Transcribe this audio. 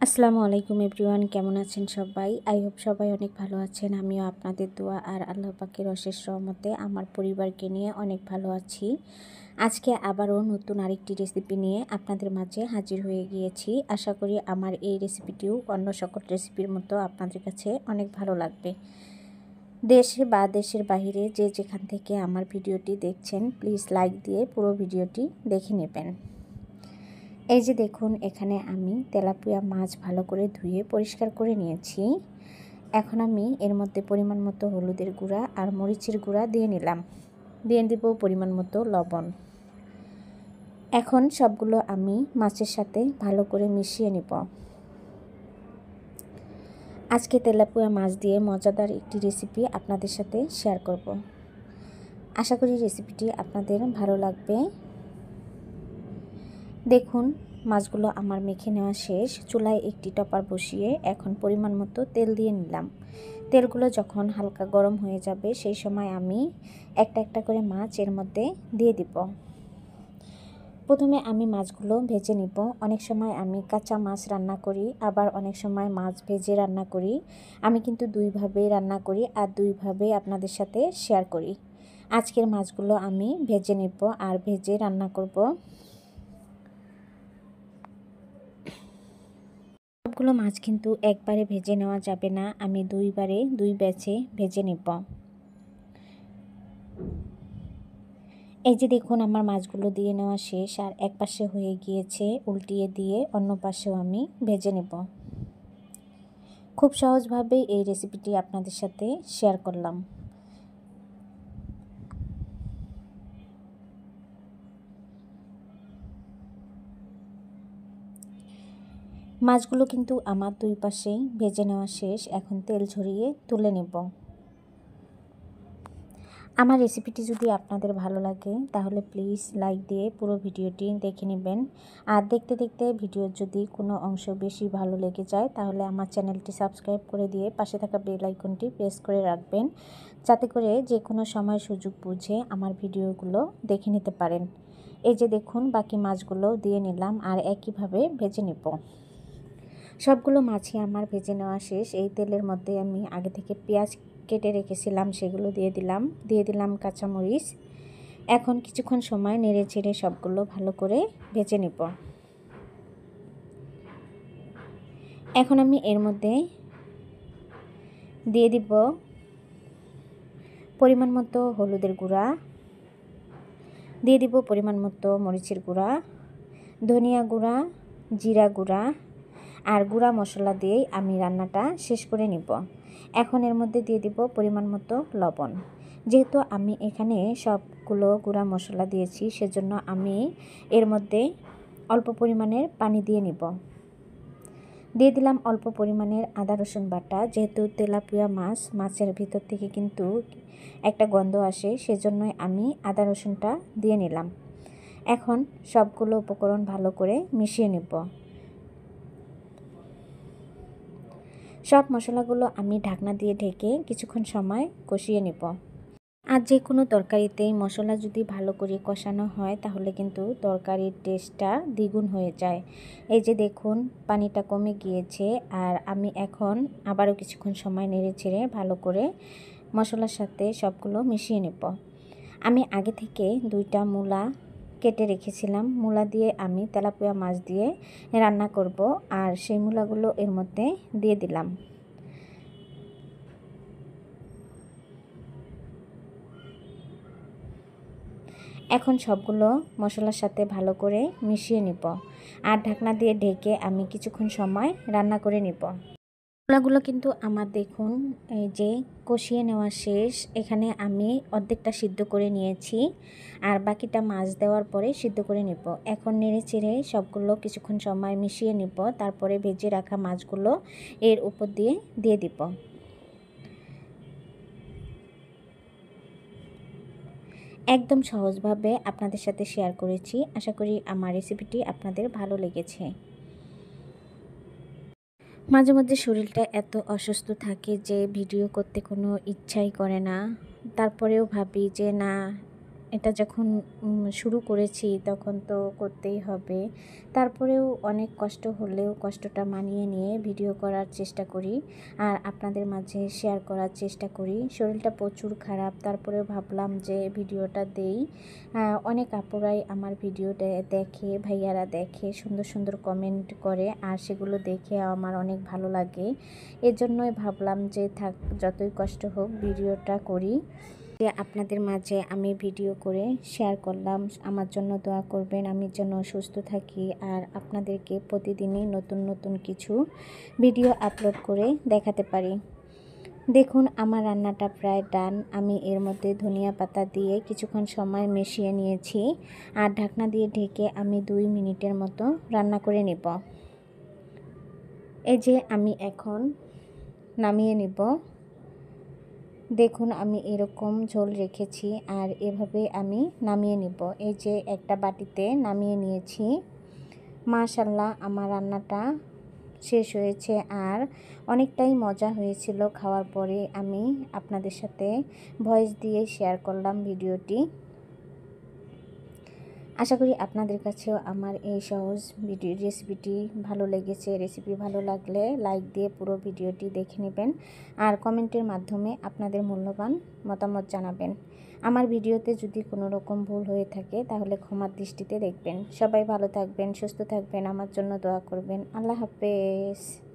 আসসালামু আলাইকুম এভরিওয়ান, কেমন আছেন সবাই? আই হোপ সবাই অনেক ভালো আছেন। আমিও আপনাদের দোয়া আর আল্লাহ পাকের অশেষ রহমতে আমার পরিবারকে নিয়ে অনেক ভালো আছি। আজকে আবারও নতুন আরেকটি রেসিপি নিয়ে আপনাদের মাঝে হাজির হয়ে গিয়েছি। আশা করি আমার এই রেসিপিটিও অন্য সকল রেসিপির মতো আপনাদের কাছে অনেক ভালো লাগবে। দেশে বা দেশের বাইরে যে যেখান থেকে আমার ভিডিওটি দেখছেন, প্লিজ লাইক দিয়ে পুরো ভিডিওটি দেখে নেবেন। এই যে দেখুন, এখানে আমি তেলাপিয়া মাছ ভালো করে ধুয়ে পরিষ্কার করে নিয়েছি। এখন আমি এর মধ্যে পরিমাণ মতো হলুদের গুঁড়া আর মরিচের গুঁড়া দিয়ে নিলাম। দিয়ে দেব পরিমাণ মতো লবণ। এখন সবগুলো আমি মাছের সাথে ভালো করে মিশিয়ে নিব। আজকে তেলাপিয়া মাছ দিয়ে মজাদার একটি রেসিপি আপনাদের সাথে শেয়ার করব। আশা করি রেসিপিটি আপনাদের ভালো লাগবে। দেখুন, মাছগুলো আমার মেখে নেওয়া শেষ। চুলায় একটি টপার বসিয়ে এখন পরিমাণ মতো তেল দিয়ে নিলাম। তেলগুলো যখন হালকা গরম হয়ে যাবে, সেই সময় আমি একটা একটা করে মাছ এর মধ্যে দিয়ে দিব। প্রথমে আমি মাছগুলো ভেজে নিব। অনেক সময় আমি কাঁচা মাছ রান্না করি, আবার অনেক সময় মাছ ভেজে রান্না করি। আমি কিন্তু দুইভাবেই রান্না করি আর দুইভাবেই আপনাদের সাথে শেয়ার করি। আজকের মাছগুলো আমি ভেজে নিব আর ভেজে রান্না করব। সবগুলো মাছ কিন্তু একবারে ভেজে নেওয়া যাবে না, আমি দুইবারে দুই ব্যাচে ভেজে নেব। এই যে দেখুন, আমার মাছগুলো দিয়ে নেওয়া শেষ আর এক পাশে হয়ে গিয়েছে। উল্টিয়ে দিয়ে অন্য পাশেও আমি ভেজে নেব। খুব সহজভাবে এই রেসিপিটি আপনাদের সাথে শেয়ার করলাম। মাছগুলো কিন্তু আমার দুই পাশেই ভেজে নেওয়া শেষ। এখন তেল ঝরিয়ে তুলে নেব। আমার রেসিপিটি যদি আপনাদের ভালো লাগে তাহলে প্লিজ লাইক দিয়ে পুরো ভিডিওটি দেখে নেবেন। আর দেখতে দেখতে ভিডিওর যদি কোনো অংশ বেশি ভালো লেগে যায় তাহলে আমার চ্যানেলটি সাবস্ক্রাইব করে দিয়ে পাশে থাকা বেল আইকনটি প্রেস করে রাখবেন, যাতে করে যে কোনো সময় সুযোগ বুঝে আমার ভিডিওগুলো দেখে নিতে পারেন। এই যে দেখুন, বাকি মাছগুলো দিয়ে নিলাম আর একইভাবে ভেজে নেব। সবগুলো মাছই আমার ভেজে নেওয়া শেষ। এই তেলের মধ্যে আমি আগে থেকে পেঁয়াজ কেটে রেখেছিলাম, সেগুলো দিয়ে দিলাম কাঁচামরিচ। এখন কিছুক্ষণ সময় নেড়ে চেড়ে সবগুলো ভালো করে ভেজে নেব। এখন আমি এর মধ্যে দিয়ে দিব পরিমাণ মতো হলুদের গুঁড়া, দিয়ে দিব পরিমাণ মতো মরিচের গুঁড়া, ধনিয়া গুঁড়া, জিরা গুঁড়া আর গুঁড়া মশলা দিয়েই আমি রান্নাটা শেষ করে নিব। এখন এর মধ্যে দিয়ে দিব পরিমাণ মতো লবণ। যেহেতু আমি এখানে সবগুলো গুঁড়া মশলা দিয়েছি, সেজন্য আমি এর মধ্যে অল্প পরিমাণের পানি দিয়ে নিব। দিয়ে দিলাম অল্প পরিমাণের আদা রসুন বাটা। যেহেতু তেলাপিয়া মাছের ভিতর থেকে কিন্তু একটা গন্ধ আসে, সেজন্যই আমি আদা রসুনটা দিয়ে নিলাম। এখন সবগুলো উপকরণ ভালো করে মিশিয়ে নেব। সব মশলাগুলো আমি ঢাকনা দিয়ে ঢেকে কিছুক্ষণ সময় কষিয়ে নেব। আর যে কোনো তরকারিতেই মশলা যদি ভালো করে কষানো হয় তাহলে কিন্তু তরকারির টেস্টটা দ্বিগুণ হয়ে যায়। এই যে দেখুন, পানিটা কমে গিয়েছে আর আমি এখন আবারও কিছুক্ষণ সময় নেড়ে ছেড়ে ভালো করে মশলার সাথে সবগুলো মিশিয়ে নেব। আমি আগে থেকে দুইটা মূলা কেটে রেখেছিলাম। মূলা দিয়ে আমি তেলাপিয়া মাছ দিয়ে রান্না করব আর সেই মূলাগুলো এর মধ্যে দিয়ে দিলাম। এখন সবগুলো মশলার সাথে ভালো করে মিশিয়ে নিব আর ঢাকনা দিয়ে ঢেকে আমি কিছুক্ষণ সময় রান্না করে নিব। মশলাগুলো কিন্তু আমার দেখুন এই যে কষিয়ে নেওয়া শেষ। এখানে আমি অর্ধেকটা সিদ্ধ করে নিয়েছি আর বাকিটা মাছ দেওয়ার পরে সিদ্ধ করে নিব। এখন নেড়ে চেড়ে সবগুলো কিছুক্ষণ সময় মিশিয়ে নিব। তারপরে ভেজে রাখা মাছগুলো এর উপর দিয়ে দিব। একদম সহজভাবে আপনাদের সাথে শেয়ার করেছি। আশা করি আমার রেসিপিটি আপনাদের ভালো লেগেছে। মাঝে মধ্যে শরীরটা এত অসুস্থ থাকে যে ভিডিও করতে কোনো ইচ্ছাই করে না। তারপরেও ভাবি যে না, এটা যখন শুরু করেছি তখন তো করতেই হবে। তারপরেও অনেক কষ্ট হলেও কষ্টটা মানিয়ে নিয়ে ভিডিও করার চেষ্টা করি আর আপনাদের মাঝে শেয়ার করার চেষ্টা করি। শরীরটা প্রচুর খারাপ, তারপরেও ভাবলাম যে ভিডিওটা দেই। অনেক আপুরাই আমার ভিডিও দেখে, ভাইয়ারা দেখে, সুন্দর সুন্দর কমেন্ট করে আর সেগুলো দেখে আমার অনেক ভালো লাগে। এর জন্যই ভাবলাম যে থাক, যতই কষ্ট হোক ভিডিওটা করি। যে আপনাদের মাঝে আমি ভিডিও করে শেয়ার করলাম। আমার জন্য দোয়া করবেন, আমি যেন সুস্থ থাকি আর আপনাদেরকে প্রতিদিনই নতুন নতুন কিছু ভিডিও আপলোড করে দেখাতে পারি। দেখুন আমার রান্নাটা প্রায় ডান। আমি এর মধ্যে ধনিয়া পাতা দিয়ে কিছুক্ষণ সময় মিশিয়ে নিয়েছি আর ঢাকনা দিয়ে ঢেকে আমি 2 মিনিটের মতো রান্না করে নেব। এই যে আমি এখন নামিয়ে নেব। দেখুন আমি এরকম ঝোল রেখেছি আর এভাবে আমি নামিয়ে নিব। এই যে একটা বাটিতে নামিয়ে নিয়েছি। মাশাআল্লাহ আমার রান্নাটা শেষ হয়েছে আর অনেকটাই মজা হয়েছিল। খাওয়ার পরে আমি আপনাদের সাথে ভয়েস দিয়ে শেয়ার করলাম ভিডিওটি। আশা করি আপনাদের কাছেও আমার এই সহজ রেসিপিটি ভালো লেগেছে। রেসিপি ভালো লাগলে লাইক দিয়ে পুরো ভিডিওটি দেখে নেবেন আর কমেন্টের মাধ্যমে আপনাদের মূল্যবান মতামত জানাবেন। আমার ভিডিওতে যদি কোনো রকম ভুল হয়ে থাকে তাহলে ক্ষমার দৃষ্টিতে দেখবেন। সবাই ভালো থাকবেন, সুস্থ থাকবেন, আমার জন্য দোয়া করবেন। আল্লাহ হাফেজ।